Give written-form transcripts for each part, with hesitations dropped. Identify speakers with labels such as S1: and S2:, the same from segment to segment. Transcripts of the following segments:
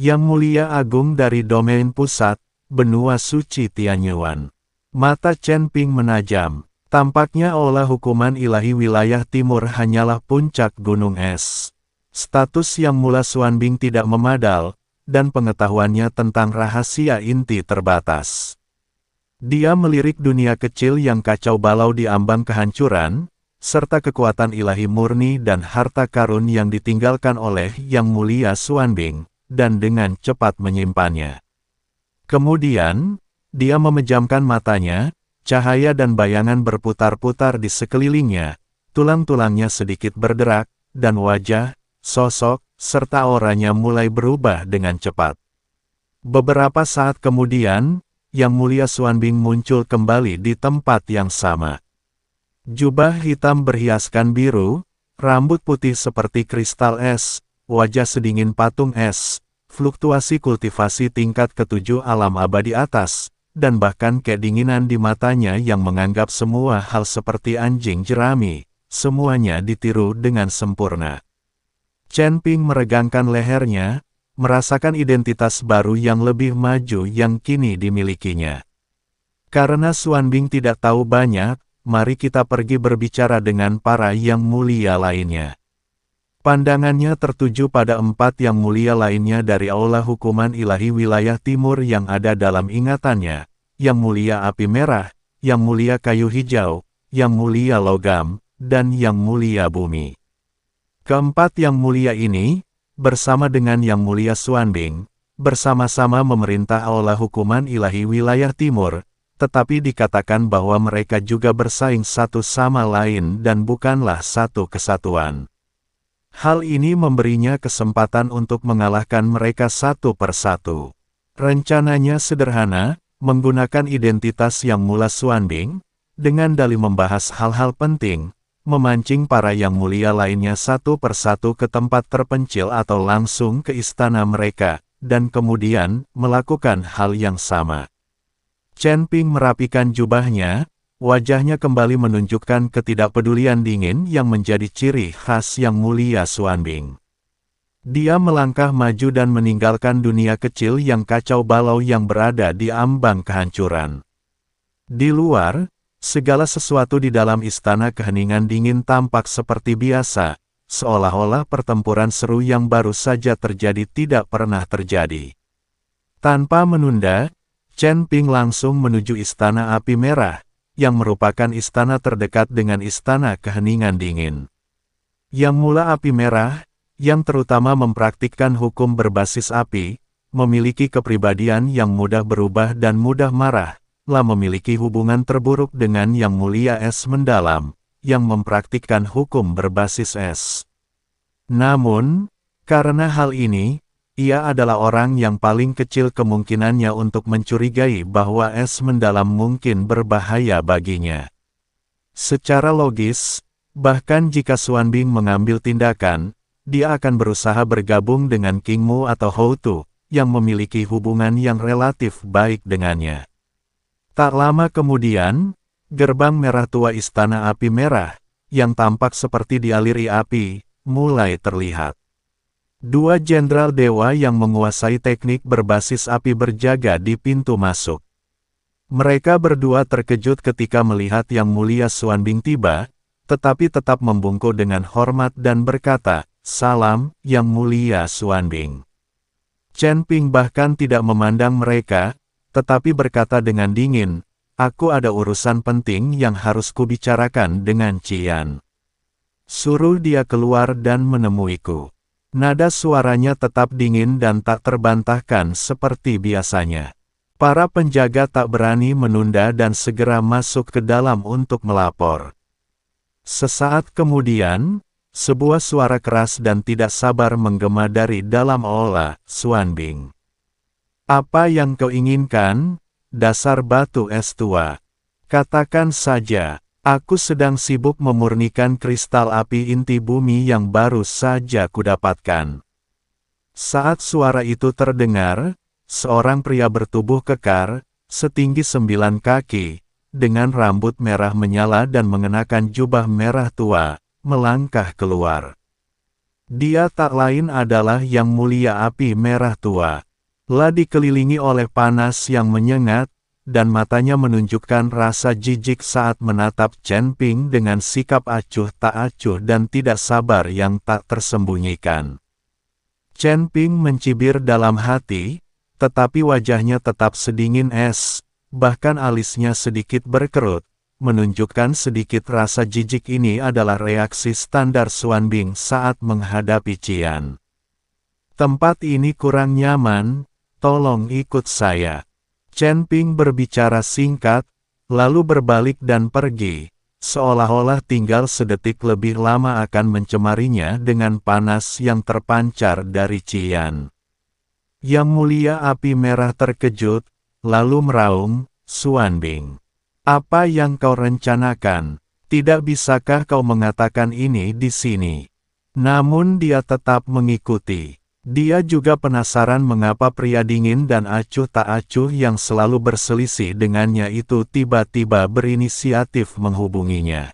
S1: Yang Mulia Agung dari domain pusat, benua suci Tianyuan. Mata Chen Ping menajam. Tampaknya olah hukuman ilahi wilayah timur hanyalah puncak gunung es. Status Yang Mula Xuanbing tidak memadal, dan pengetahuannya tentang rahasia inti terbatas. Dia melirik dunia kecil yang kacau balau di ambang kehancuran, serta kekuatan ilahi murni dan harta karun yang ditinggalkan oleh Yang Mulia Xuanbing, dan dengan cepat menyimpannya. Kemudian, dia memejamkan matanya, cahaya dan bayangan berputar-putar di sekelilingnya, tulang-tulangnya sedikit berderak, dan wajah, sosok, serta auranya mulai berubah dengan cepat. Beberapa saat kemudian, Yang Mulia Xuanbing muncul kembali di tempat yang sama. Jubah hitam berhiaskan biru, rambut putih seperti kristal es, wajah sedingin patung es, fluktuasi kultivasi tingkat ketujuh alam abadi atas, dan bahkan kedinginan di matanya yang menganggap semua hal seperti anjing jerami, semuanya ditiru dengan sempurna. Chen Ping meregangkan lehernya, merasakan identitas baru yang lebih maju yang kini dimilikinya. Karena Xuanbing tidak tahu banyak, mari kita pergi berbicara dengan para Yang Mulia lainnya. Pandangannya tertuju pada 4 Yang Mulia lainnya dari aula hukuman ilahi wilayah timur yang ada dalam ingatannya, Yang Mulia Api Merah, Yang Mulia Kayu Hijau, Yang Mulia Logam, dan Yang Mulia Bumi. Keempat Yang Mulia ini, bersama dengan Yang Mulia Xuanbing, bersama-sama memerintah aula hukuman ilahi wilayah timur, tetapi dikatakan bahwa mereka juga bersaing satu sama lain dan bukanlah satu kesatuan. Hal ini memberinya kesempatan untuk mengalahkan mereka satu persatu. Rencananya sederhana, menggunakan identitas Yang Mula Xuanbing, dengan dalih membahas hal-hal penting, memancing para Yang Mulia lainnya satu persatu ke tempat terpencil atau langsung ke istana mereka, dan kemudian melakukan hal yang sama. Chen Ping merapikan jubahnya, wajahnya kembali menunjukkan ketidakpedulian dingin yang menjadi ciri khas Yang Mulia Xuanbing. Dia melangkah maju dan meninggalkan dunia kecil yang kacau balau yang berada di ambang kehancuran. Di luar, segala sesuatu di dalam istana keheningan dingin tampak seperti biasa, seolah-olah pertempuran seru yang baru saja terjadi tidak pernah terjadi. Tanpa menunda, Chen Ping langsung menuju Istana Api Merah, yang merupakan istana terdekat dengan Istana Keheningan Dingin. Yang Mula Api Merah, yang terutama mempraktikkan hukum berbasis api, memiliki kepribadian yang mudah berubah dan mudah marah, lah memiliki hubungan terburuk dengan Yang Mulia Es Mendalam, yang mempraktikkan hukum berbasis es. Namun, karena hal ini, ia adalah orang yang paling kecil kemungkinannya untuk mencurigai bahwa es mendalam mungkin berbahaya baginya. Secara logis, bahkan jika Xuanbing mengambil tindakan, dia akan berusaha bergabung dengan King Mu atau Houtu, yang memiliki hubungan yang relatif baik dengannya. Tak lama kemudian, gerbang merah tua Istana Api Merah, yang tampak seperti dialiri api, mulai terlihat. Dua jenderal dewa yang menguasai teknik berbasis api berjaga di pintu masuk. Mereka berdua terkejut ketika melihat Yang Mulia Xuanbing tiba, tetapi tetap membungkuk dengan hormat dan berkata, "Salam, Yang Mulia Xuanbing." Chen Ping bahkan tidak memandang mereka, tetapi berkata dengan dingin, "Aku ada urusan penting yang harus kubicarakan dengan Qian. Suruh dia keluar dan menemuiku." Nada suaranya tetap dingin dan tak terbantahkan seperti biasanya. Para penjaga tak berani menunda dan segera masuk ke dalam untuk melapor. Sesaat kemudian, sebuah suara keras dan tidak sabar menggema dari dalam aula Xuanbing. "Apa yang kau inginkan, dasar batu es tua? Katakan saja. Aku sedang sibuk memurnikan kristal api inti bumi yang baru saja kudapatkan." Saat suara itu terdengar, seorang pria bertubuh kekar, setinggi 9 kaki, dengan rambut merah menyala dan mengenakan jubah merah tua, melangkah keluar. Dia tak lain adalah Yang Mulia Api Merah Tua. Lah dikelilingi oleh panas yang menyengat, dan matanya menunjukkan rasa jijik saat menatap Chen Ping dengan sikap acuh tak acuh dan tidak sabar yang tak tersembunyikan. Chen Ping mencibir dalam hati, tetapi wajahnya tetap sedingin es, bahkan alisnya sedikit berkerut, menunjukkan sedikit rasa jijik. Ini adalah reaksi standar Xuanbing saat menghadapi Qian. Tempat ini kurang nyaman, tolong ikut saya. Chen Ping berbicara singkat, lalu berbalik dan pergi, seolah-olah tinggal sedetik lebih lama akan mencemarinya dengan panas yang terpancar dari Qian. Yang Mulia Api Merah terkejut, lalu meraung, "Xuanbing, apa yang kau rencanakan? Tidak bisakah kau mengatakan ini di sini?" Namun dia tetap mengikuti. Dia juga penasaran mengapa pria dingin dan acuh tak acuh yang selalu berselisih dengannya itu tiba-tiba berinisiatif menghubunginya.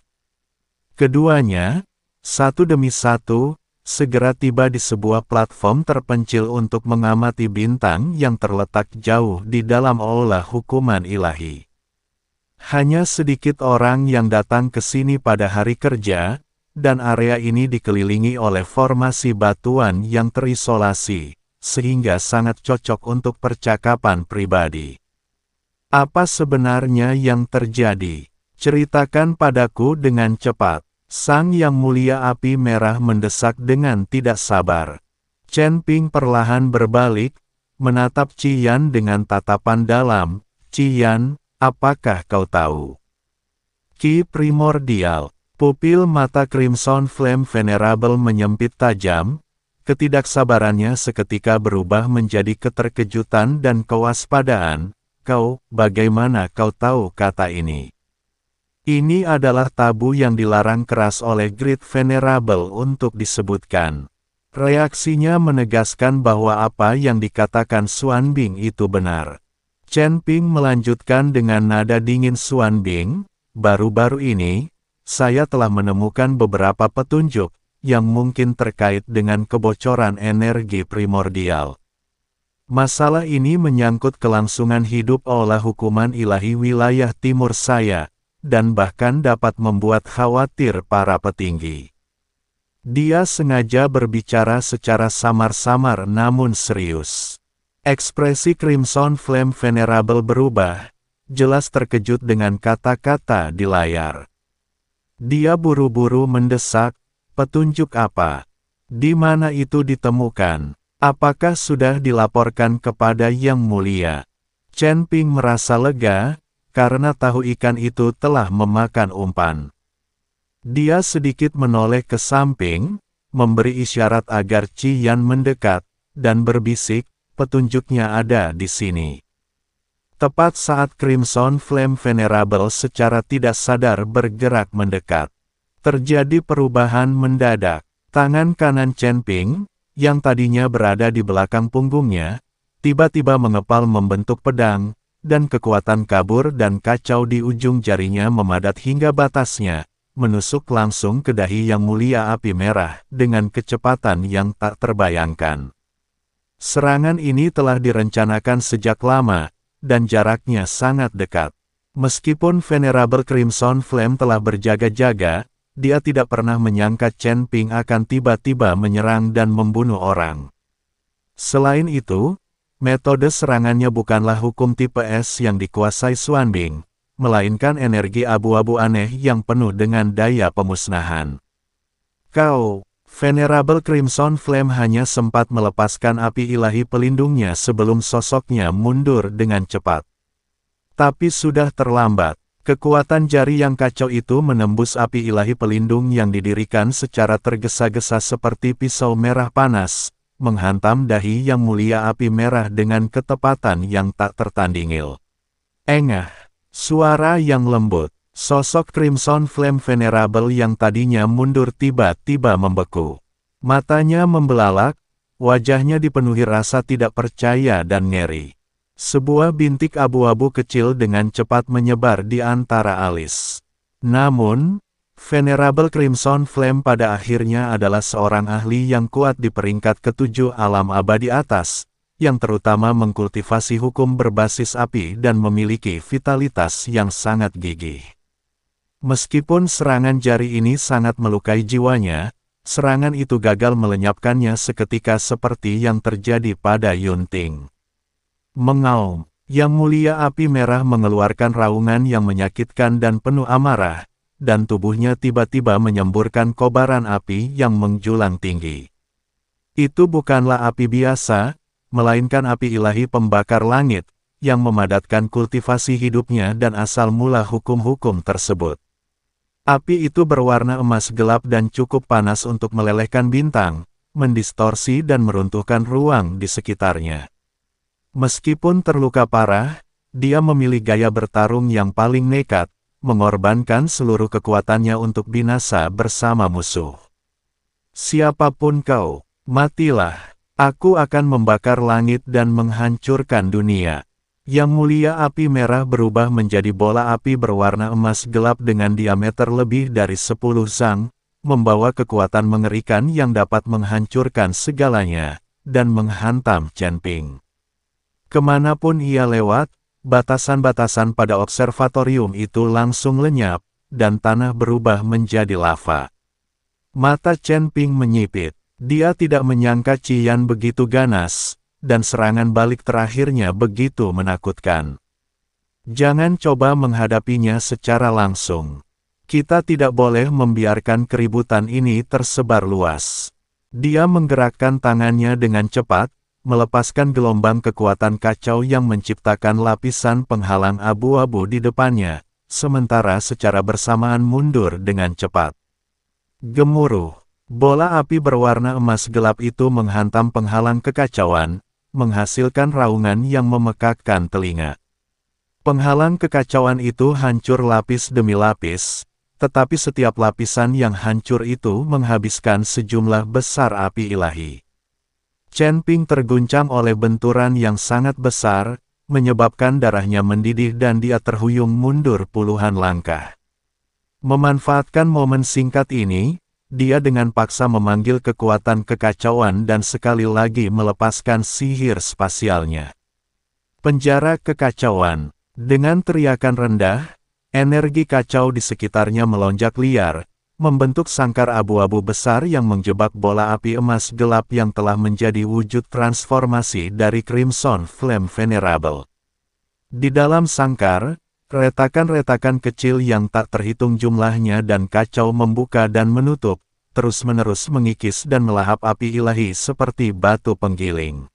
S1: Keduanya, satu demi satu, segera tiba di sebuah platform terpencil untuk mengamati bintang yang terletak jauh di dalam aula hukuman ilahi. Hanya sedikit orang yang datang ke sini pada hari kerja, dan area ini dikelilingi oleh formasi batuan yang terisolasi, sehingga sangat cocok untuk percakapan pribadi. "Apa sebenarnya yang terjadi? Ceritakan padaku dengan cepat." Sang Yang Mulia Api Merah mendesak dengan tidak sabar. Chen Ping perlahan berbalik, menatap Qian dengan tatapan dalam. "Qian, apakah kau tahu Ki primordial?" Pupil mata Crimson Flame Venerable menyempit tajam, ketidaksabarannya seketika berubah menjadi keterkejutan dan kewaspadaan. "Kau, bagaimana kau tahu kata ini?" Ini adalah tabu yang dilarang keras oleh Great Venerable untuk disebutkan. Reaksinya menegaskan bahwa apa yang dikatakan Xuanbing itu benar. Chen Ping melanjutkan dengan nada dingin, "Xuanbing, baru-baru ini, saya telah menemukan beberapa petunjuk, yang mungkin terkait dengan kebocoran energi primordial. Masalah ini menyangkut kelangsungan hidup aula hukuman ilahi wilayah timur saya, dan bahkan dapat membuat khawatir para petinggi." Dia sengaja berbicara secara samar-samar namun serius. Ekspresi Crimson Flame Venerable berubah, jelas terkejut dengan kata-kata di layar. Dia buru-buru mendesak, "Petunjuk apa? Di mana itu ditemukan? Apakah sudah dilaporkan kepada Yang Mulia?" Chen Ping merasa lega, karena tahu ikan itu telah memakan umpan. Dia sedikit menoleh ke samping, memberi isyarat agar Qian mendekat, dan berbisik, "Petunjuknya ada di sini." Tepat saat Crimson Flame Venerable secara tidak sadar bergerak mendekat, terjadi perubahan mendadak. Tangan kanan Chen Ping, yang tadinya berada di belakang punggungnya, tiba-tiba mengepal membentuk pedang, dan kekuatan kabur dan kacau di ujung jarinya memadat hingga batasnya, menusuk langsung ke dahi Yang Mulia Api Merah dengan kecepatan yang tak terbayangkan. Serangan ini telah direncanakan sejak lama, dan jaraknya sangat dekat. Meskipun Venerable Crimson Flame telah berjaga-jaga, dia tidak pernah menyangka Chen Ping akan tiba-tiba menyerang dan membunuh orang. Selain itu, metode serangannya bukanlah hukum tipe S yang dikuasai Xuanbing, melainkan energi abu-abu aneh yang penuh dengan daya pemusnahan. "Kau..." Venerable Crimson Flame hanya sempat melepaskan api ilahi pelindungnya sebelum sosoknya mundur dengan cepat. Tapi sudah terlambat. Kekuatan jari yang kacau itu menembus api ilahi pelindung yang didirikan secara tergesa-gesa seperti pisau merah panas, menghantam dahi Yang Mulia Api Merah dengan ketepatan yang tak tertandingil. "Engah!" Suara yang lembut. Sosok Crimson Flame Venerable yang tadinya mundur tiba-tiba membeku. Matanya membelalak, wajahnya dipenuhi rasa tidak percaya dan ngeri. Sebuah bintik abu-abu kecil dengan cepat menyebar di antara alis. Namun, Venerable Crimson Flame pada akhirnya adalah seorang ahli yang kuat di peringkat ketujuh alam abadi atas, yang terutama mengkultivasi hukum berbasis api dan memiliki vitalitas yang sangat gigih. Meskipun serangan jari ini sangat melukai jiwanya, serangan itu gagal melenyapkannya seketika seperti yang terjadi pada Yunting. Mengaum, Yang Mulia Api Merah mengeluarkan raungan yang menyakitkan dan penuh amarah, dan tubuhnya tiba-tiba menyemburkan kobaran api yang menjulang tinggi. Itu bukanlah api biasa, melainkan api ilahi pembakar langit, yang memadatkan kultivasi hidupnya dan asal mula hukum-hukum tersebut. Api itu berwarna emas gelap dan cukup panas untuk melelehkan bintang, mendistorsi dan meruntuhkan ruang di sekitarnya. Meskipun terluka parah, dia memilih gaya bertarung yang paling nekat, mengorbankan seluruh kekuatannya untuk binasa bersama musuh. Siapapun kau, matilah. Aku akan membakar langit dan menghancurkan dunia. Yang Mulia Api Merah berubah menjadi bola api berwarna emas gelap dengan diameter lebih dari 10 zang, membawa kekuatan mengerikan yang dapat menghancurkan segalanya, dan menghantam Chen Ping. Kemanapun ia lewat, batasan-batasan pada observatorium itu langsung lenyap, dan tanah berubah menjadi lava. Mata Chen Ping menyipit. Dia tidak menyangka Qian begitu ganas, dan serangan balik terakhirnya begitu menakutkan. Jangan coba menghadapinya secara langsung. Kita tidak boleh membiarkan keributan ini tersebar luas. Dia menggerakkan tangannya dengan cepat, melepaskan gelombang kekuatan kacau yang menciptakan lapisan penghalang abu-abu di depannya, sementara secara bersamaan mundur dengan cepat. Gemuruh, bola api berwarna emas gelap itu menghantam penghalang kekacauan, menghasilkan raungan yang memekakkan telinga. Penghalang kekacauan itu hancur lapis demi lapis, tetapi setiap lapisan yang hancur itu menghabiskan sejumlah besar api ilahi. Chen Ping terguncang oleh benturan yang sangat besar, menyebabkan darahnya mendidih dan dia terhuyung mundur puluhan langkah. Memanfaatkan momen singkat ini, dia dengan paksa memanggil kekuatan kekacauan dan sekali lagi melepaskan sihir spasialnya. Penjara kekacauan. Dengan teriakan rendah, energi kacau di sekitarnya melonjak liar, membentuk sangkar abu-abu besar yang menjebak bola api emas gelap yang telah menjadi wujud transformasi dari Crimson Flame Venerable. Di dalam sangkar, retakan-retakan kecil yang tak terhitung jumlahnya dan kacau membuka dan menutup, terus-menerus mengikis dan melahap api ilahi seperti batu penggiling.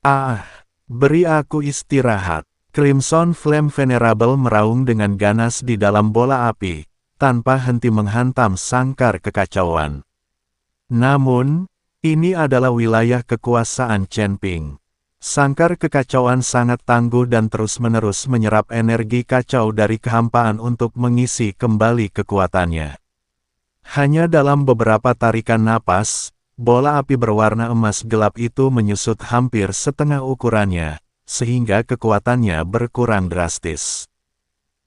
S1: Ah, beri aku istirahat. Crimson Flame Venerable meraung dengan ganas di dalam bola api, tanpa henti menghantam sangkar kekacauan. Namun, ini adalah wilayah kekuasaan Chen Ping. Sangkar kekacauan sangat tangguh dan terus-menerus menyerap energi kacau dari kehampaan untuk mengisi kembali kekuatannya. Hanya dalam beberapa tarikan napas, bola api berwarna emas gelap itu menyusut hampir setengah ukurannya, sehingga kekuatannya berkurang drastis.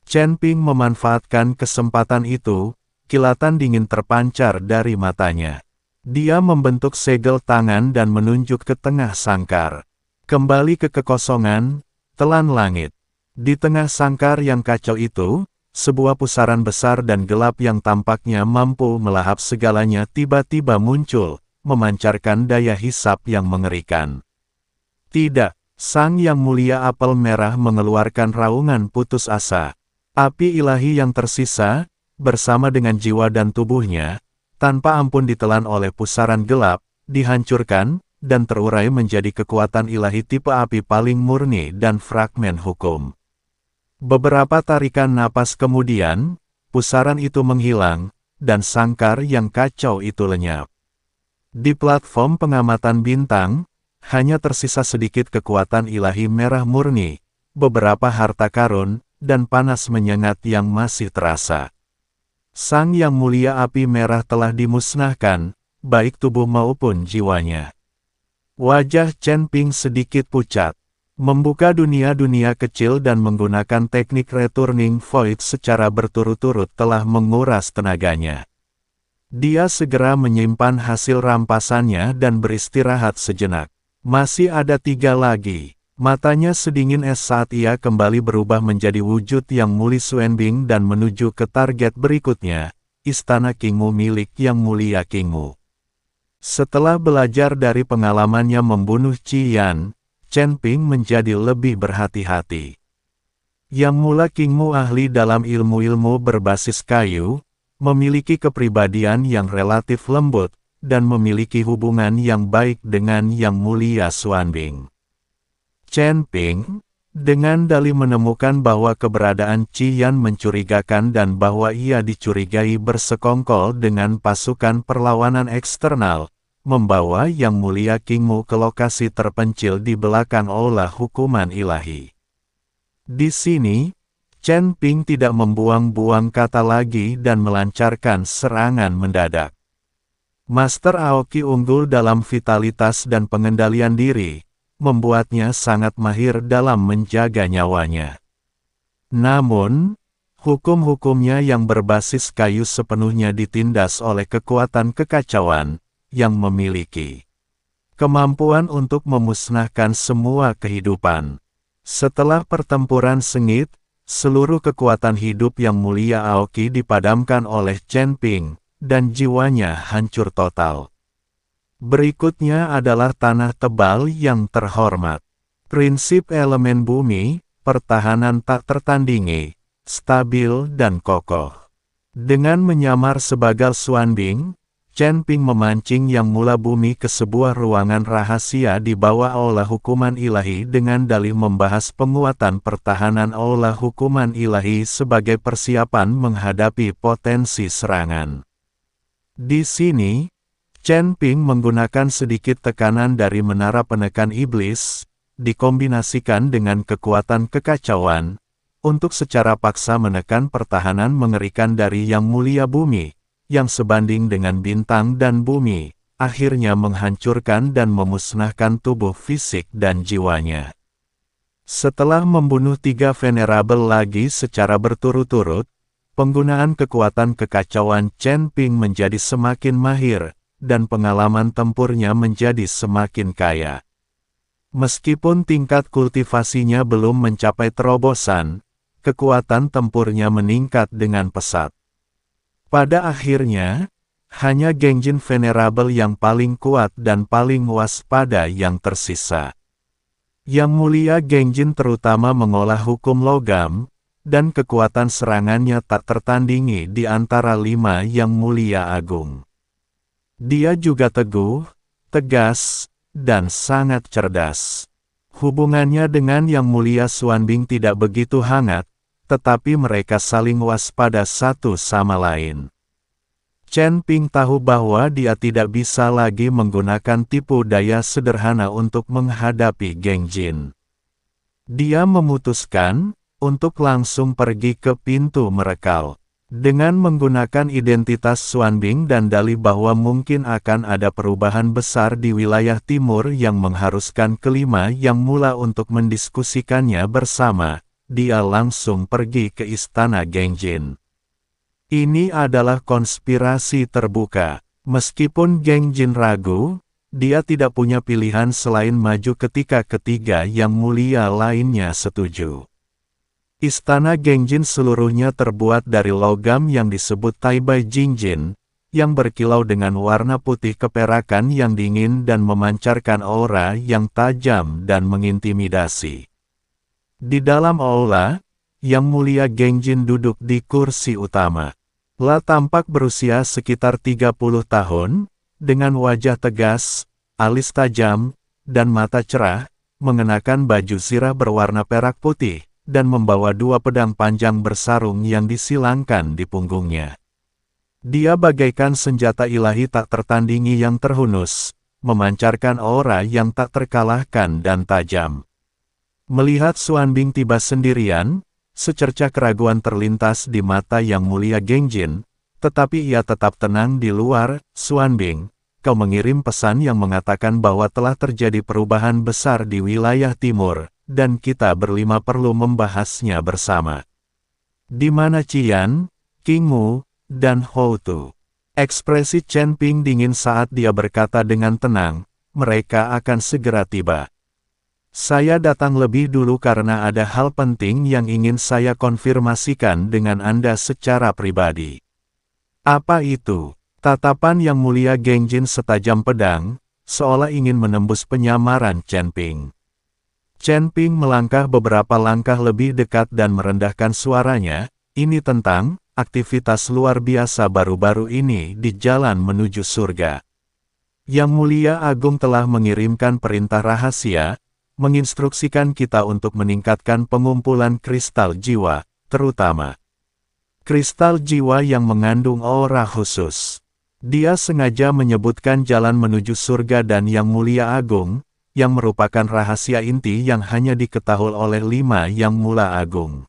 S1: Chen Ping memanfaatkan kesempatan itu, kilatan dingin terpancar dari matanya. Dia membentuk segel tangan dan menunjuk ke tengah sangkar. Kembali ke kekosongan, telan langit. Di tengah sangkar yang kacau itu, sebuah pusaran besar dan gelap yang tampaknya mampu melahap segalanya tiba-tiba muncul, memancarkan daya hisap yang mengerikan. Tidak, Sang Yang Mulia Apel Merah mengeluarkan raungan putus asa. Api ilahi yang tersisa, bersama dengan jiwa dan tubuhnya, tanpa ampun ditelan oleh pusaran gelap, dihancurkan, dan terurai menjadi kekuatan ilahi tipe api paling murni dan fragmen hukum. Beberapa tarikan napas kemudian, pusaran itu menghilang, dan sangkar yang kacau itu lenyap. Di platform pengamatan bintang, hanya tersisa sedikit kekuatan ilahi merah murni, beberapa harta karun, dan panas menyengat yang masih terasa. Sang Yang Mulia Api Merah telah dimusnahkan, baik tubuh maupun jiwanya. Wajah Chen Ping sedikit pucat. Membuka dunia-dunia kecil dan menggunakan teknik returning void secara berturut-turut telah menguras tenaganya. Dia segera menyimpan hasil rampasannya dan beristirahat sejenak. Masih ada 3 lagi. Matanya sedingin es saat ia kembali berubah menjadi wujud yang muli Xuanbing dan menuju ke target berikutnya, Istana Qingmu milik Yang Mulia Qingmu. Setelah belajar dari pengalamannya membunuh Qi Yan, Chen Ping menjadi lebih berhati-hati. Yang Mulia Qingmu ahli dalam ilmu-ilmu berbasis kayu, memiliki kepribadian yang relatif lembut, dan memiliki hubungan yang baik dengan Yang Mulia Xuanbing. Chen Ping, dengan dalih menemukan bahwa keberadaan Qi Yan mencurigakan dan bahwa ia dicurigai bersekongkol dengan pasukan perlawanan eksternal, membawa Yang Mulia Qingmu ke lokasi terpencil di belakang aula hukuman ilahi. Di sini, Chen Ping tidak membuang-buang kata lagi dan melancarkan serangan mendadak. Master Aoki unggul dalam vitalitas dan pengendalian diri, membuatnya sangat mahir dalam menjaga nyawanya. Namun, hukum-hukumnya yang berbasis kayu sepenuhnya ditindas oleh kekuatan kekacauan, yang memiliki kemampuan untuk memusnahkan semua kehidupan. Setelah pertempuran sengit, seluruh kekuatan hidup Yang Mulia Aoki dipadamkan oleh Chen Ping, dan jiwanya hancur total. Berikutnya adalah tanah tebal yang terhormat. Prinsip elemen bumi, pertahanan tak tertandingi, stabil dan kokoh. Dengan menyamar sebagai Xuanbing, Chen Ping memancing Yang Mulia Bumi ke sebuah ruangan rahasia di bawah aula hukuman ilahi dengan dalih membahas penguatan pertahanan aula hukuman ilahi sebagai persiapan menghadapi potensi serangan. Di sini, Chen Ping menggunakan sedikit tekanan dari menara penekan iblis, dikombinasikan dengan kekuatan kekacauan, untuk secara paksa menekan pertahanan mengerikan dari Yang Mulia Bumi, yang sebanding dengan bintang dan bumi, akhirnya menghancurkan dan memusnahkan tubuh fisik dan jiwanya. Setelah membunuh 3 venerabel lagi secara berturut-turut, penggunaan kekuatan kekacauan Chen Ping menjadi semakin mahir, dan pengalaman tempurnya menjadi semakin kaya. Meskipun tingkat kultivasinya belum mencapai terobosan, kekuatan tempurnya meningkat dengan pesat. Pada akhirnya, hanya Gengjin Venerable yang paling kuat dan paling waspada yang tersisa. Yang Mulia Gengjin terutama mengolah hukum logam, dan kekuatan serangannya tak tertandingi di antara 5 Yang Mulia Agung. Dia juga teguh, tegas, dan sangat cerdas. Hubungannya dengan Yang Mulia Xuanbing tidak begitu hangat, tetapi mereka saling waspada satu sama lain. Chen Ping tahu bahwa dia tidak bisa lagi menggunakan tipu daya sederhana untuk menghadapi Gengjin. Dia memutuskan untuk langsung pergi ke pintu merekal. Dengan menggunakan identitas Xuanbing dan dalih bahwa mungkin akan ada perubahan besar di wilayah timur yang mengharuskan kelima Yang Mulia untuk mendiskusikannya bersama, dia langsung pergi ke istana Gengjin. Ini adalah konspirasi terbuka. Meskipun Gengjin ragu, dia tidak punya pilihan selain maju ketika ketiga Yang Mulia lainnya setuju. Istana Gengjin seluruhnya terbuat dari logam yang disebut Taibai Jingjin, yang berkilau dengan warna putih keperakan yang dingin dan memancarkan aura yang tajam dan mengintimidasi. Di dalam aula, Yang Mulia Gengjin duduk di kursi utama. La tampak berusia sekitar 30 tahun, dengan wajah tegas, alis tajam, dan mata cerah, mengenakan baju zirah berwarna perak putih, dan membawa 2 pedang panjang bersarung yang disilangkan di punggungnya. Dia bagaikan senjata ilahi tak tertandingi yang terhunus, memancarkan aura yang tak terkalahkan dan tajam. Melihat Xuanbing tiba sendirian, secercah keraguan terlintas di mata Yang Mulia Gengjin, tetapi ia tetap tenang di luar. Xuanbing, kau mengirim pesan yang mengatakan bahwa telah terjadi perubahan besar di wilayah timur, dan kita berlima perlu membahasnya bersama. Di mana Qian, King Mu, dan Hou Tu? Ekspresi Chen Ping dingin saat dia berkata dengan tenang, mereka akan segera tiba. Saya datang lebih dulu karena ada hal penting yang ingin saya konfirmasikan dengan Anda secara pribadi. Apa itu? Tatapan Yang Mulia Gengjin setajam pedang, seolah ingin menembus penyamaran Chen Ping. Chen Ping melangkah beberapa langkah lebih dekat dan merendahkan suaranya, ini tentang aktivitas luar biasa baru-baru ini di jalan menuju surga. Yang Mulia Agung telah mengirimkan perintah rahasia, menginstruksikan kita untuk meningkatkan pengumpulan kristal jiwa, terutama kristal jiwa yang mengandung aura khusus. Dia sengaja menyebutkan jalan menuju surga dan Yang Mulia Agung, yang merupakan rahasia inti yang hanya diketahui oleh 5 Yang Mulia Agung.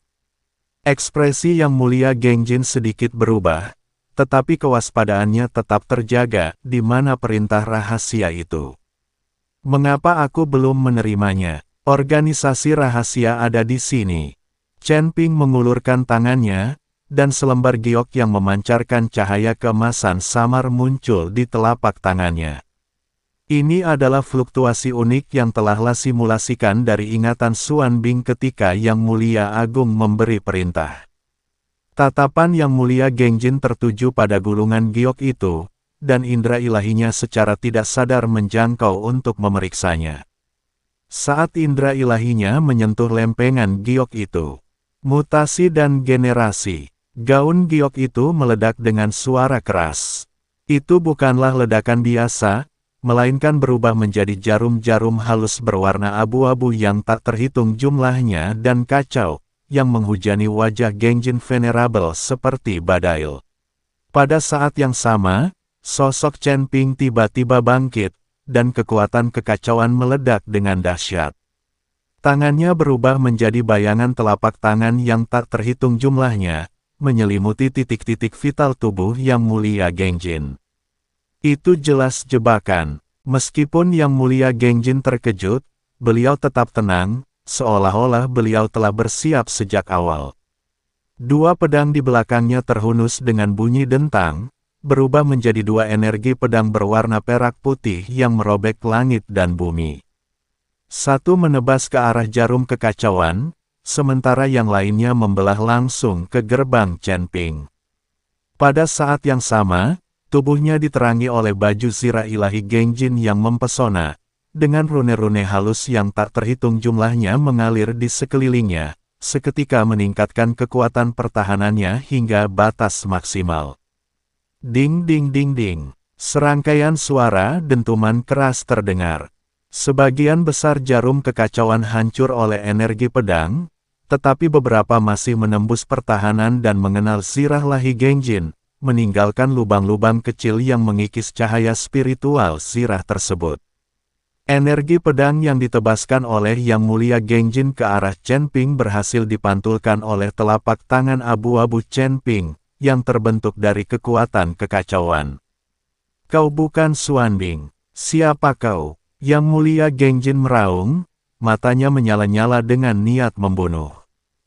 S1: Ekspresi Yang Mulia Gengjin sedikit berubah, tetapi kewaspadaannya tetap terjaga, di mana perintah rahasia itu. Mengapa aku belum menerimanya? Organisasi rahasia ada di sini. Chen Ping mengulurkan tangannya, dan selembar giok yang memancarkan cahaya keemasan samar muncul di telapak tangannya. Ini adalah fluktuasi unik yang telahlah simulasikan dari ingatan Xuan Bing ketika Yang Mulia Agung memberi perintah. Tatapan Yang Mulia Gengjin tertuju pada gulungan giok itu, dan indera ilahinya secara tidak sadar menjangkau untuk memeriksanya. Saat indera ilahinya menyentuh lempengan giok itu, mutasi dan generasi, gaun giok itu meledak dengan suara keras. Itu bukanlah ledakan biasa, melainkan berubah menjadi jarum-jarum halus berwarna abu-abu yang tak terhitung jumlahnya dan kacau, yang menghujani wajah Gengjin Venerable seperti badai. Pada saat yang sama, sosok Chen Ping tiba-tiba bangkit, dan kekuatan kekacauan meledak dengan dahsyat. Tangannya berubah menjadi bayangan telapak tangan yang tak terhitung jumlahnya, menyelimuti titik-titik vital tubuh Yang Mulia Gengjin. Itu jelas jebakan. Meskipun Yang Mulia Gengjin terkejut, beliau tetap tenang, seolah-olah beliau telah bersiap sejak awal. 2 pedang di belakangnya terhunus dengan bunyi dentang, berubah menjadi 2 energi pedang berwarna perak putih yang merobek langit dan bumi. Satu menebas ke arah jarum kekacauan, sementara yang lainnya membelah langsung ke gerbang Chen Ping. Pada saat yang sama, tubuhnya diterangi oleh baju zirah ilahi Gengjin yang mempesona, dengan rune-rune halus yang tak terhitung jumlahnya mengalir di sekelilingnya, seketika meningkatkan kekuatan pertahanannya hingga batas maksimal. Ding ding ding ding. Serangkaian suara dentuman keras terdengar. Sebagian besar jarum kekacauan hancur oleh energi pedang, tetapi beberapa masih menembus pertahanan dan mengenal zirah ilahi Gengjin, meninggalkan lubang-lubang kecil yang mengikis cahaya spiritual zirah tersebut. Energi pedang yang ditebaskan oleh Yang Mulia Gengjin ke arah Chen Ping berhasil dipantulkan oleh telapak tangan abu-abu Chen Ping, yang terbentuk dari kekuatan kekacauan. Kau bukan Xuan Bing. Siapa kau? Yang Mulia Gengjin meraung, matanya menyala-nyala dengan niat membunuh.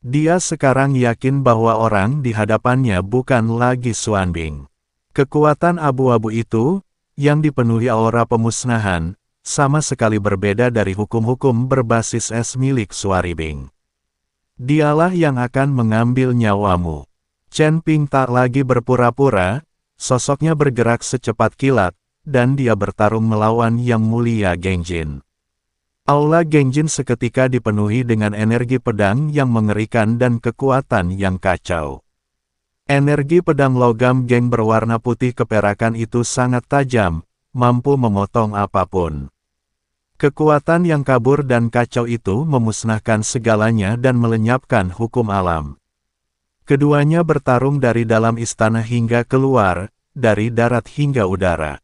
S1: Dia sekarang yakin bahwa orang di hadapannya bukan lagi Xuan Bing. Kekuatan abu-abu itu, yang dipenuhi aura pemusnahan, sama sekali berbeda dari hukum-hukum berbasis es milik Xuan Bing. Dialah yang akan mengambil nyawamu. Chen Ping tak lagi berpura-pura, sosoknya bergerak secepat kilat, dan dia bertarung melawan Yang Mulia Gengjin. Aula Gengjin seketika dipenuhi dengan energi pedang yang mengerikan dan kekuatan yang kacau. Energi pedang logam geng berwarna putih keperakan itu sangat tajam, mampu memotong apapun. Kekuatan yang kabur dan kacau itu memusnahkan segalanya dan melenyapkan hukum alam. Keduanya bertarung dari dalam istana hingga keluar, dari darat hingga udara.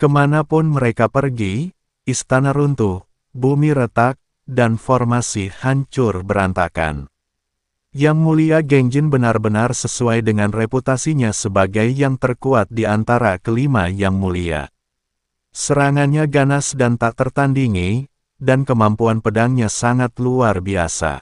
S1: Kemanapun mereka pergi, istana runtuh, bumi retak, dan formasi hancur berantakan. Yang Mulia Gengjin benar-benar sesuai dengan reputasinya sebagai yang terkuat di antara kelima Yang Mulia. Serangannya ganas dan tak tertandingi, dan kemampuan pedangnya sangat luar biasa.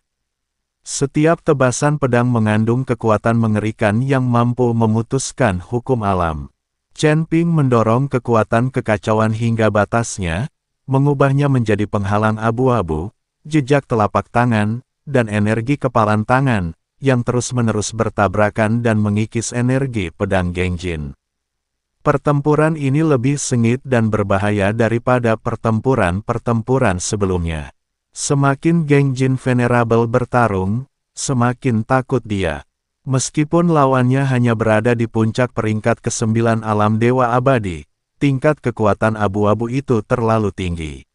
S1: Setiap tebasan pedang mengandung kekuatan mengerikan yang mampu memutuskan hukum alam. Chen Ping mendorong kekuatan kekacauan hingga batasnya, mengubahnya menjadi penghalang abu-abu, jejak telapak tangan, dan energi kepalan tangan, yang terus-menerus bertabrakan dan mengikis energi pedang Gengjin. Pertempuran ini lebih sengit dan berbahaya daripada pertempuran-pertempuran sebelumnya. Semakin Gengjin Venerable bertarung, semakin takut dia. Meskipun lawannya hanya berada di puncak peringkat ke-9 alam dewa abadi, tingkat kekuatan abu-abu itu terlalu tinggi.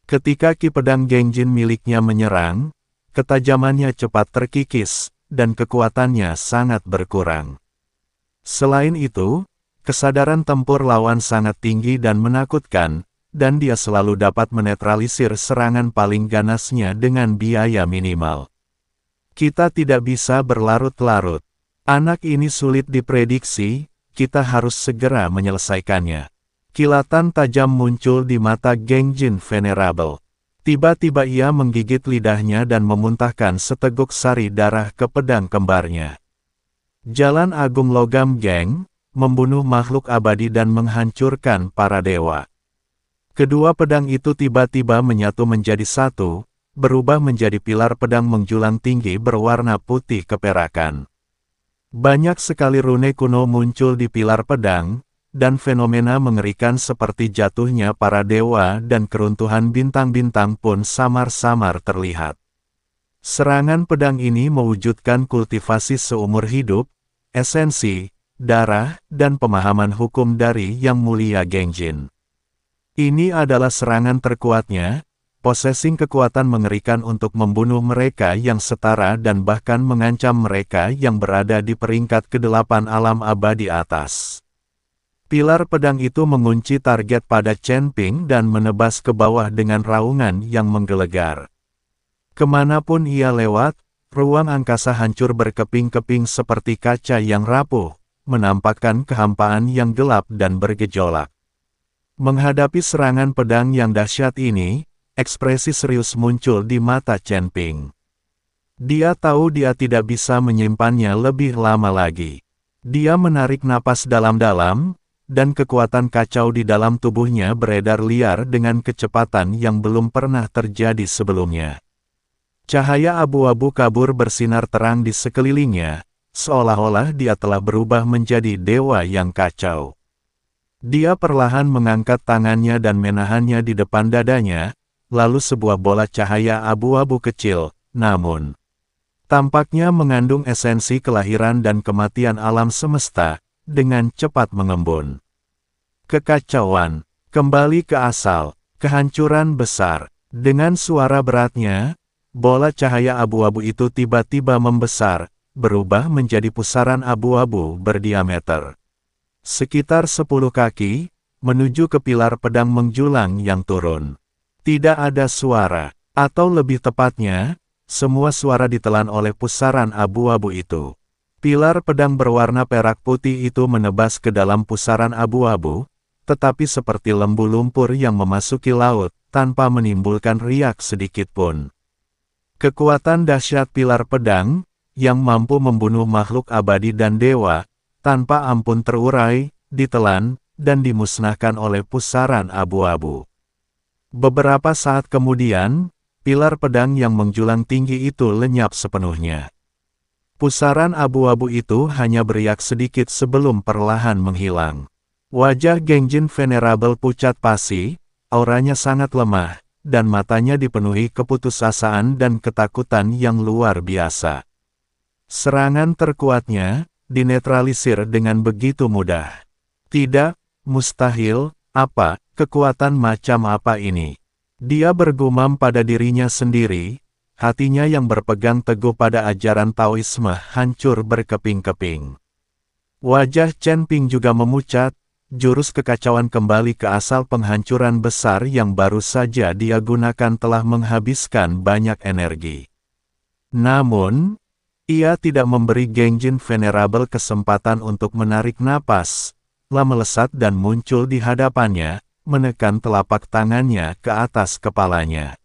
S1: Ketika ki pedang Gengjin miliknya menyerang, ketajamannya cepat terkikis, dan kekuatannya sangat berkurang. Selain itu, kesadaran tempur lawan sangat tinggi dan menakutkan, dan dia selalu dapat menetralisir serangan paling ganasnya dengan biaya minimal. Kita tidak bisa berlarut-larut. Anak ini sulit diprediksi, kita harus segera menyelesaikannya. Kilatan tajam muncul di mata Gengjin Venerable. Tiba-tiba ia menggigit lidahnya dan memuntahkan seteguk sari darah ke pedang kembarnya. Jalan Agung Logam Geng, membunuh makhluk abadi dan menghancurkan para dewa. Kedua pedang itu tiba-tiba menyatu menjadi satu, berubah menjadi pilar pedang menjulang tinggi berwarna putih keperakan. Banyak sekali rune kuno muncul di pilar pedang, dan fenomena mengerikan seperti jatuhnya para dewa dan keruntuhan bintang-bintang pun samar-samar terlihat. Serangan pedang ini mewujudkan kultivasi seumur hidup, esensi, darah, dan pemahaman hukum dari Yang Mulia Gengjin. Ini adalah serangan terkuatnya, possessing kekuatan mengerikan untuk membunuh mereka yang setara dan bahkan mengancam mereka yang berada di peringkat ke-8 alam abadi atas. Pilar pedang itu mengunci target pada Chen Ping dan menebas ke bawah dengan raungan yang menggelegar. Kemanapun ia lewat, ruang angkasa hancur berkeping-keping seperti kaca yang rapuh, menampakkan kehampaan yang gelap dan bergejolak. Menghadapi serangan pedang yang dahsyat ini, ekspresi serius muncul di mata Chen Ping. Dia tahu dia tidak bisa menyimpannya lebih lama lagi. Dia menarik napas dalam-dalam, dan kekuatan kacau di dalam tubuhnya beredar liar dengan kecepatan yang belum pernah terjadi sebelumnya. Cahaya abu-abu kabur bersinar terang di sekelilingnya, seolah-olah dia telah berubah menjadi dewa yang kacau. Dia perlahan mengangkat tangannya dan menahannya di depan dadanya, lalu sebuah bola cahaya abu-abu kecil, namun tampaknya mengandung esensi kelahiran dan kematian alam semesta, dengan cepat mengembun. Kekacauan, kembali ke asal, kehancuran besar. Dengan suara beratnya, bola cahaya abu-abu itu tiba-tiba membesar, berubah menjadi pusaran abu-abu berdiameter sekitar 10 kaki, menuju ke pilar pedang menjulang yang turun. Tidak ada suara, atau lebih tepatnya, semua suara ditelan oleh pusaran abu-abu itu. Pilar pedang berwarna perak putih itu menebas ke dalam pusaran abu-abu, tetapi seperti lembu lumpur yang memasuki laut, tanpa menimbulkan riak sedikit pun. Kekuatan dahsyat pilar pedang, yang mampu membunuh makhluk abadi dan dewa, tanpa ampun terurai, ditelan, dan dimusnahkan oleh pusaran abu-abu. Beberapa saat kemudian, pilar pedang yang menjulang tinggi itu lenyap sepenuhnya. Pusaran abu-abu itu hanya beriak sedikit sebelum perlahan menghilang. Wajah Gengjin Venerable pucat pasi, auranya sangat lemah, dan matanya dipenuhi keputusasaan dan ketakutan yang luar biasa. Serangan terkuatnya dinetralisir dengan begitu mudah. Tidak, mustahil, apa, kekuatan macam apa ini? Dia bergumam pada dirinya sendiri, hatinya yang berpegang teguh pada ajaran Taoisme hancur berkeping-keping. Wajah Chen Ping juga memucat, jurus kekacauan kembali ke asal penghancuran besar yang baru saja dia gunakan telah menghabiskan banyak energi. Namun, ia tidak memberi Gengjin Venerable kesempatan untuk menarik napas, lah melesat dan muncul di hadapannya, menekan telapak tangannya ke atas kepalanya.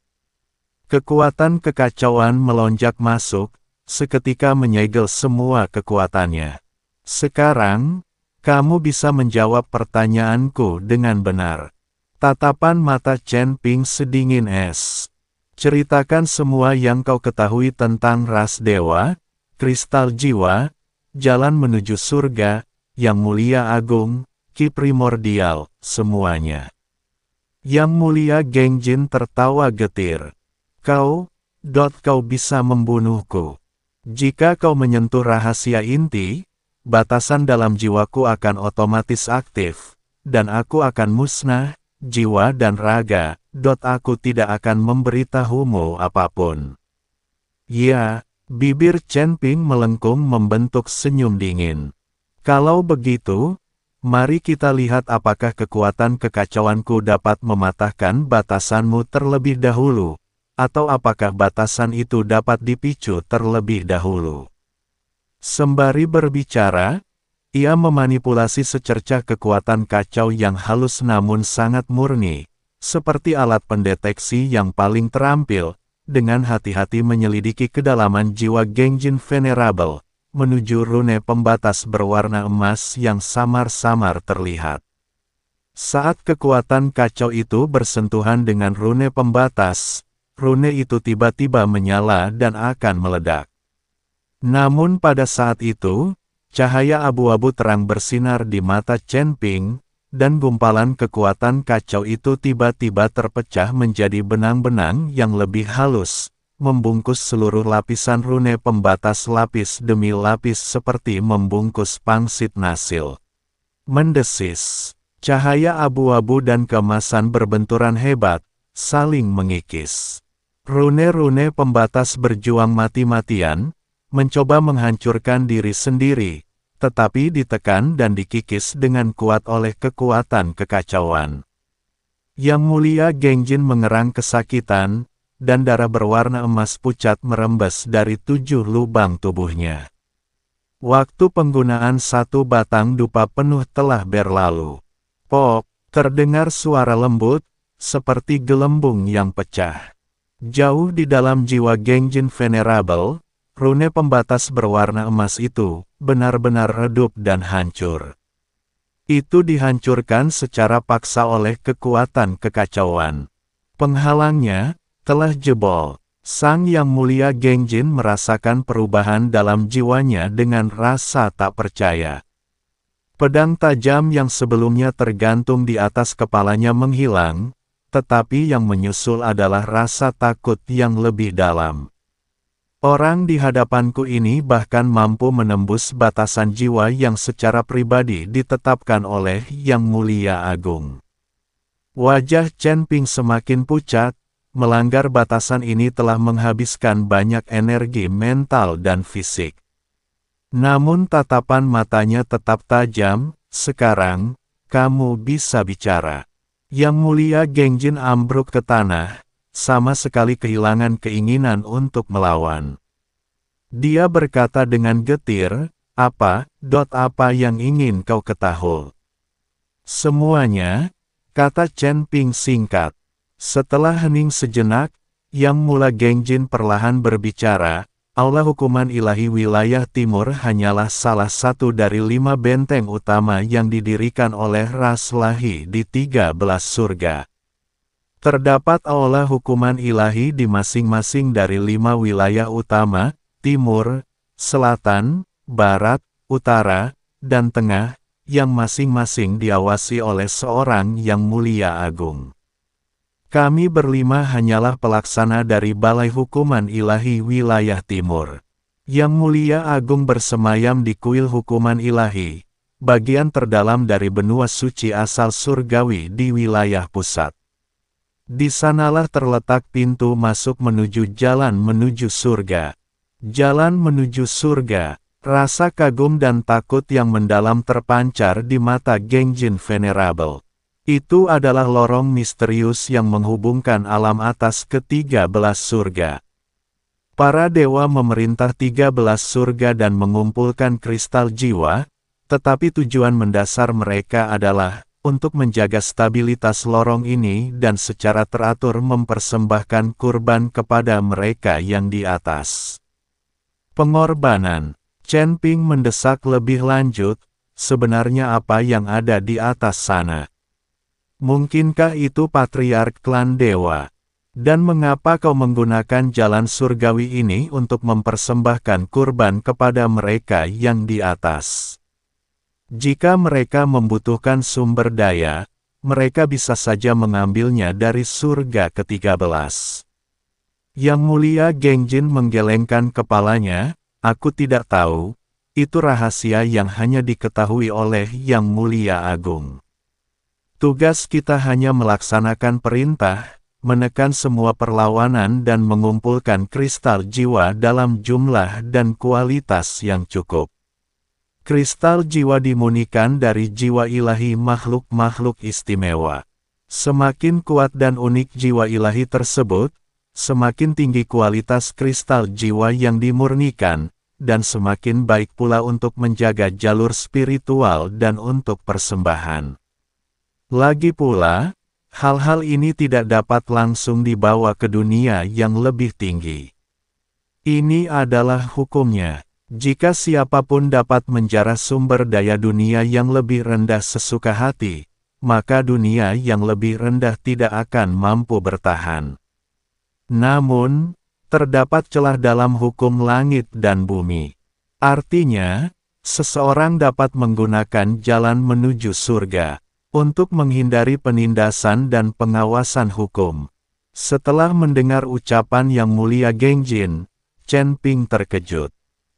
S1: Kekuatan kekacauan melonjak masuk, seketika menyegel semua kekuatannya. Sekarang, kamu bisa menjawab pertanyaanku dengan benar. Tatapan mata Chen Ping sedingin es. Ceritakan semua yang kau ketahui tentang ras dewa, kristal jiwa, jalan menuju surga, yang mulia agung, ki primordial, semuanya. Yang mulia Gengjin tertawa getir. Kau bisa membunuhku. Jika kau menyentuh rahasia inti, batasan dalam jiwaku akan otomatis aktif, dan aku akan musnah, jiwa dan raga, aku tidak akan memberitahumu apapun. Ya, bibir Chen Ping melengkung membentuk senyum dingin. Kalau begitu, mari kita lihat apakah kekuatan kekacauanku dapat mematahkan batasanmu terlebih dahulu, atau apakah batasan itu dapat dipicu terlebih dahulu. Sembari berbicara, ia memanipulasi secercah kekuatan kacau yang halus namun sangat murni, seperti alat pendeteksi yang paling terampil, dengan hati-hati menyelidiki kedalaman jiwa Gengjin Venerable, menuju rune pembatas berwarna emas yang samar-samar terlihat. Saat kekuatan kacau itu bersentuhan dengan rune pembatas, rune itu tiba-tiba menyala dan akan meledak. Namun pada saat itu, cahaya abu-abu terang bersinar di mata Chen Ping, dan gumpalan kekuatan kacau itu tiba-tiba terpecah menjadi benang-benang yang lebih halus, membungkus seluruh lapisan rune pembatas lapis demi lapis seperti membungkus pangsit nasil. Mendesis, cahaya abu-abu dan keemasan berbenturan hebat, saling mengikis. Rune-rune pembatas berjuang mati-matian, mencoba menghancurkan diri sendiri, tetapi ditekan dan dikikis dengan kuat oleh kekuatan kekacauan. Yang mulia Gengjin mengerang kesakitan, dan darah berwarna emas pucat merembes dari 7 lubang tubuhnya. Waktu penggunaan satu batang dupa penuh telah berlalu. Pop, terdengar suara lembut, seperti gelembung yang pecah. Jauh di dalam jiwa Gengjin Venerable, rune pembatas berwarna emas itu benar-benar redup dan hancur. Itu dihancurkan secara paksa oleh kekuatan kekacauan. Penghalangnya telah jebol. Sang Yang Mulia Gengjin merasakan perubahan dalam jiwanya dengan rasa tak percaya. Pedang tajam yang sebelumnya tergantung di atas kepalanya menghilang, tetapi yang menyusul adalah rasa takut yang lebih dalam. Orang di hadapanku ini bahkan mampu menembus batasan jiwa yang secara pribadi ditetapkan oleh Yang Mulia Agung. Wajah Chen Ping semakin pucat, melanggar batasan ini telah menghabiskan banyak energi mental dan fisik. Namun tatapan matanya tetap tajam. Sekarang, kamu bisa bicara. Yang Mulia Gengjin ambruk ke tanah, sama sekali kehilangan keinginan untuk melawan. Dia berkata dengan getir, apa yang ingin kau ketahui? Semuanya, kata Chen Ping singkat. Setelah hening sejenak, Yang Mulia Gengjin perlahan berbicara, Aula Hukuman Ilahi Wilayah Timur hanyalah salah satu dari 5 benteng utama yang didirikan oleh ras Lahi di 13 surga. Terdapat Aula Hukuman Ilahi di masing-masing dari 5 wilayah utama, Timur, Selatan, Barat, Utara, dan Tengah, yang masing-masing diawasi oleh seorang Yang Mulia Agung. Kami berlima hanyalah pelaksana dari Balai Hukuman Ilahi Wilayah Timur. Yang Mulia Agung bersemayam di kuil Hukuman Ilahi, bagian terdalam dari benua suci asal surgawi di wilayah pusat. Di sanalah terletak pintu masuk menuju jalan menuju surga. Jalan menuju surga, rasa kagum dan takut yang mendalam terpancar di mata Gengjin Venerable. Itu adalah lorong misterius yang menghubungkan alam atas ke 13 surga. Para dewa memerintah 13 surga dan mengumpulkan kristal jiwa, tetapi tujuan mendasar mereka adalah untuk menjaga stabilitas lorong ini dan secara teratur mempersembahkan kurban kepada mereka yang di atas. Pengorbanan. Chen Ping mendesak lebih lanjut, sebenarnya apa yang ada di atas sana? Mungkinkah itu patriark klan dewa? Dan mengapa kau menggunakan jalan surgawi ini untuk mempersembahkan kurban kepada mereka yang di atas? Jika mereka membutuhkan sumber daya, mereka bisa saja mengambilnya dari surga ke-13. Yang Mulia Gengjin menggelengkan kepalanya. Aku tidak tahu, itu rahasia yang hanya diketahui oleh Yang Mulia Agung. Tugas kita hanya melaksanakan perintah, menekan semua perlawanan dan mengumpulkan kristal jiwa dalam jumlah dan kualitas yang cukup. Kristal jiwa dimurnikan dari jiwa ilahi makhluk-makhluk istimewa. Semakin kuat dan unik jiwa ilahi tersebut, semakin tinggi kualitas kristal jiwa yang dimurnikan, dan semakin baik pula untuk menjaga jalur spiritual dan untuk persembahan. Lagi pula, hal-hal ini tidak dapat langsung dibawa ke dunia yang lebih tinggi. Ini adalah hukumnya. Jika siapapun dapat menjarah sumber daya dunia yang lebih rendah sesuka hati, maka dunia yang lebih rendah tidak akan mampu bertahan. Namun, terdapat celah dalam hukum langit dan bumi. Artinya, seseorang dapat menggunakan jalan menuju surga untuk menghindari penindasan dan pengawasan hukum. Setelah mendengar ucapan Yang Mulia Gengjin, Chen Ping terkejut.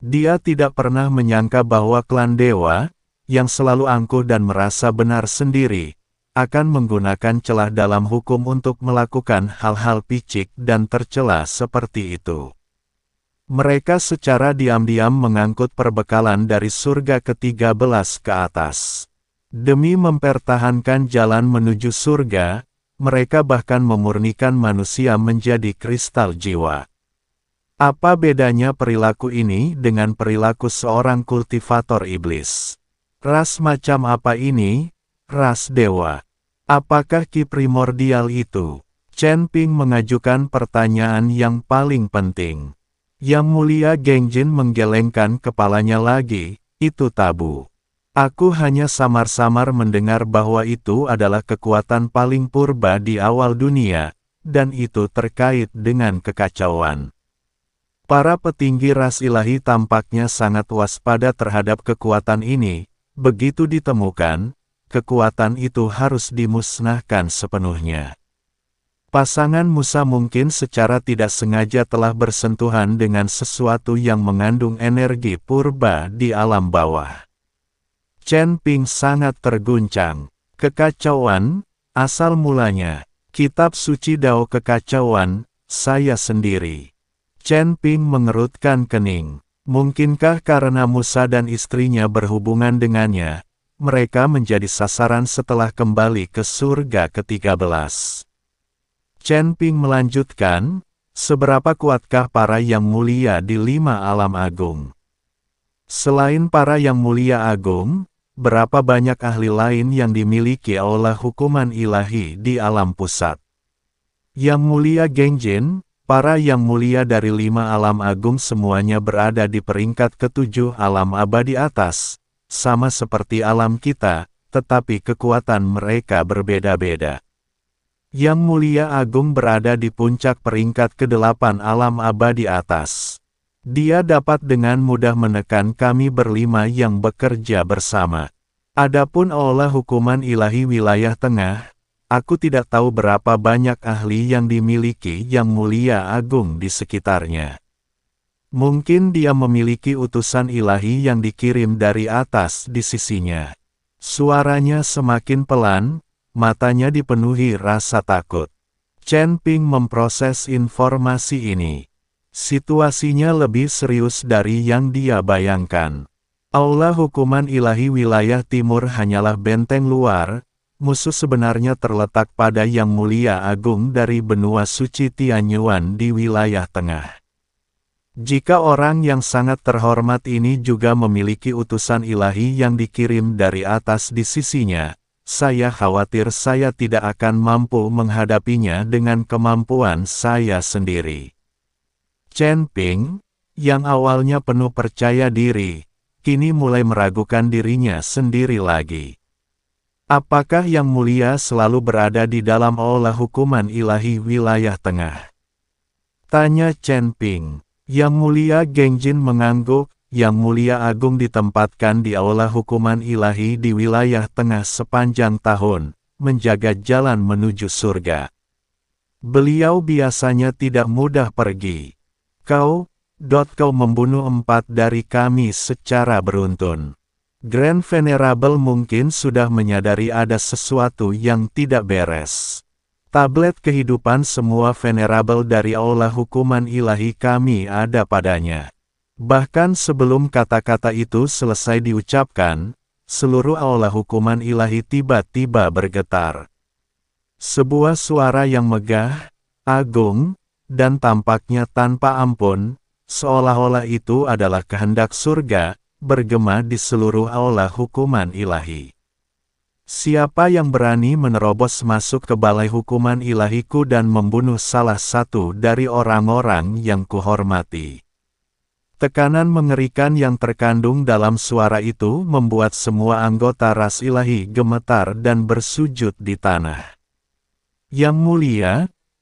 S1: Dia tidak pernah menyangka bahwa klan dewa, yang selalu angkuh dan merasa benar sendiri, akan menggunakan celah dalam hukum untuk melakukan hal-hal picik dan tercela seperti itu. Mereka secara diam-diam mengangkut perbekalan dari surga ke-13 ke atas. Demi mempertahankan jalan menuju surga, mereka bahkan memurnikan manusia menjadi kristal jiwa. Apa bedanya perilaku ini dengan perilaku seorang kultivator iblis? Ras macam apa ini? Ras dewa. Apakah ki primordial itu? Chen Ping mengajukan pertanyaan yang paling penting. Yang Mulia Gengjin menggelengkan kepalanya lagi, itu tabu. Aku hanya samar-samar mendengar bahwa itu adalah kekuatan paling purba di awal dunia, dan itu terkait dengan kekacauan. Para petinggi ras ilahi tampaknya sangat waspada terhadap kekuatan ini. Begitu ditemukan, kekuatan itu harus dimusnahkan sepenuhnya. Pasangan Musa mungkin secara tidak sengaja telah bersentuhan dengan sesuatu yang mengandung energi purba di alam bawah. Chen Ping sangat terguncang. Kekacauan, asal mulanya. Kitab suci Dao kekacauan, saya sendiri. Chen Ping mengerutkan kening. Mungkinkah karena Musa dan istrinya berhubungan dengannya, mereka menjadi sasaran setelah kembali ke surga ke-13? Chen Ping melanjutkan, seberapa kuatkah para yang mulia di 5 alam agung? Selain para yang mulia agung, berapa banyak ahli lain yang dimiliki oleh hukuman ilahi di alam pusat? Yang Mulia Gengjin, para yang mulia dari 5 alam agung semuanya berada di peringkat ke-7 alam abadi atas, sama seperti alam kita, tetapi kekuatan mereka berbeda-beda. Yang Mulia Agung berada di puncak peringkat ke-8 alam abadi atas. Dia dapat dengan mudah menekan kami berlima yang bekerja bersama. Adapun olah hukuman ilahi wilayah tengah, aku tidak tahu berapa banyak ahli yang dimiliki Yang Mulia Agung di sekitarnya. Mungkin dia memiliki utusan ilahi yang dikirim dari atas di sisinya. Suaranya semakin pelan, matanya dipenuhi rasa takut. Chen Ping memproses informasi ini. Situasinya lebih serius dari yang dia bayangkan. Aula hukuman ilahi wilayah timur hanyalah benteng luar, musuh sebenarnya terletak pada Yang Mulia Agung dari benua suci Tianyuan di wilayah tengah. Jika orang yang sangat terhormat ini juga memiliki utusan ilahi yang dikirim dari atas di sisinya, saya khawatir saya tidak akan mampu menghadapinya dengan kemampuan saya sendiri. Chen Ping, yang awalnya penuh percaya diri, kini mulai meragukan dirinya sendiri lagi. Apakah Yang Mulia selalu berada di dalam aula hukuman ilahi wilayah tengah? Tanya Chen Ping. Yang Mulia Gengjin mengangguk. Yang Mulia Agung ditempatkan di aula hukuman ilahi di wilayah tengah sepanjang tahun, menjaga jalan menuju surga. Beliau biasanya tidak mudah pergi. Kau membunuh 4 dari kami secara beruntun. Grand Venerable mungkin sudah menyadari ada sesuatu yang tidak beres. Tablet kehidupan semua Venerable dari aula hukuman ilahi kami ada padanya. Bahkan sebelum kata-kata itu selesai diucapkan, seluruh aula hukuman ilahi tiba-tiba bergetar. Sebuah suara yang megah, agung, dan tampaknya tanpa ampun, seolah-olah itu adalah kehendak surga, bergema di seluruh aula hukuman ilahi. Siapa yang berani menerobos masuk ke balai hukuman ilahiku dan membunuh salah satu dari orang-orang yang kuhormati? Tekanan mengerikan yang terkandung dalam suara itu membuat semua anggota ras ilahi gemetar dan bersujud di tanah. Yang Mulia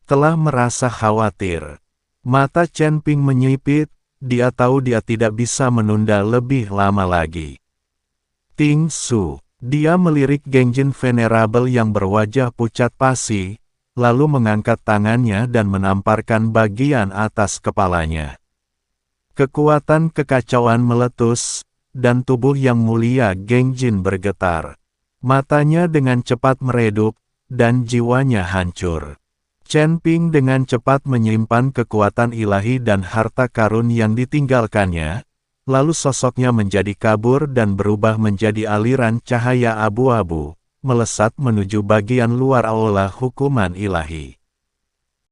S1: telah merasa khawatir. Mata Chen Ping menyipit, dia tahu dia tidak bisa menunda lebih lama lagi. Ting Su, dia melirik Gengjin Venerable yang berwajah pucat pasi, lalu mengangkat tangannya dan menamparkan bagian atas kepalanya. Kekuatan kekacauan meletus, dan tubuh Yang Mulia Gengjin bergetar. Matanya dengan cepat meredup, dan jiwanya hancur. Chen Ping dengan cepat menyimpan kekuatan ilahi dan harta karun yang ditinggalkannya, lalu sosoknya menjadi kabur dan berubah menjadi aliran cahaya abu-abu, melesat menuju bagian luar aula hukuman ilahi.